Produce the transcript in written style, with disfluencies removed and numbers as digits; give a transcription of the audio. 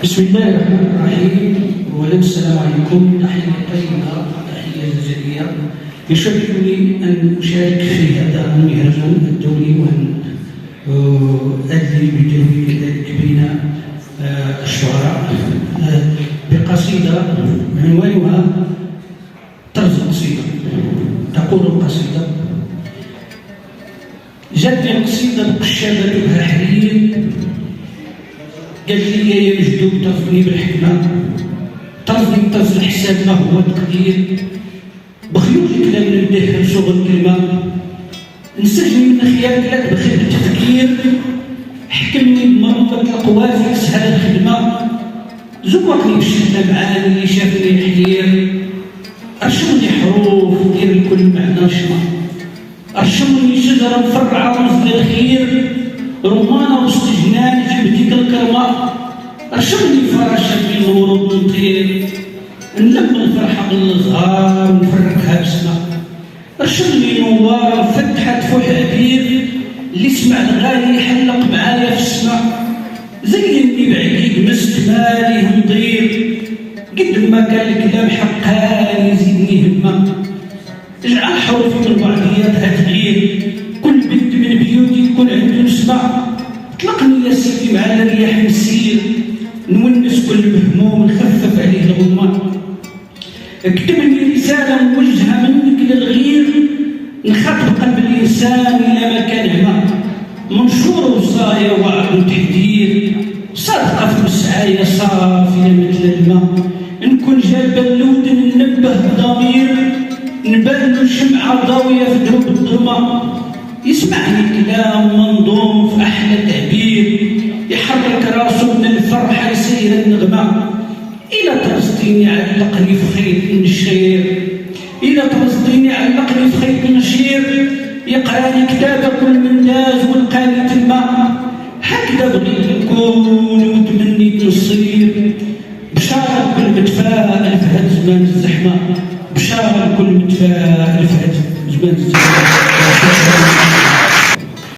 بسم الله الرحمن الرحيم. أولا السلام عليكم، تحية طيبة، تحية جزائرية. يشرفني أن أشارك في هذا المهرجان الدولي وأن أدلي بدوري كذلك بين الشعراء بقصيدة عنوانها طرز القصيدة. تقول القصيدة: جاتني القصيدة بقشابة بها حرير، قالت لي يا مجدوب طرزني بالحكمة، طرزني بطرز الحساب ما هو التقدير، بخيوط الكلام نبداه بصوغ الكلمة، نسجني من خيالك لك بخير التفكير، حكمني بمرمطة الأقوال في أسهل الخدمة، زوقني بالشدة معاني اللي شافني الحير، أرشمني حروف دير لكل معنى نشمة، أرشمني شجرة مفرعة رمز للخير، رمانة وسط جنان جبتك الكرمة، أرشمني فراشة بين ورود ونطير، نلم الفرحة بالصغار ونفرقها بسمة، أرشمني نوارة فتحت فوح عبير، اللي سمع الغالي يحلق معايا في السما، زيني بعيد مسك مالي نضير، قد ما كان الكلام حقاني يزيدني همة، اجعل حروفي من بعضياتها تغير، كل بنت من بيوتي يكون عنده نسمة، اطلقني يا سيدي مع الرياح نسير، نونس كل مهموم نخفف عليه الغمة، اكتبني رسالة موجهة منك للغير، نخاطب قلب الإنسان إلى مكان عمى، منشور وصايا وعد وتحذير، صادقة في مسعايا صافية مثل الماء، نكون جابة اللودن ننبه بضمير، نبان شمعة ضاوية في دروب الظلمة، يسمعني كلام منظوم في أحلى تعبير، يحرك راسه من الفرحة يسير النغمة، إلى ترصديني علقني في خيط النشير، إلى ترصديني علقني في خيط النشير، يقراني كتابة كل من داز ولقاني الماء، هكذا بغيت نكون وتمنيت نصير، بشارة كل متفائل في هاد زمان الزحمة، بشارة كل متفائل في هاد زمان الزحمة.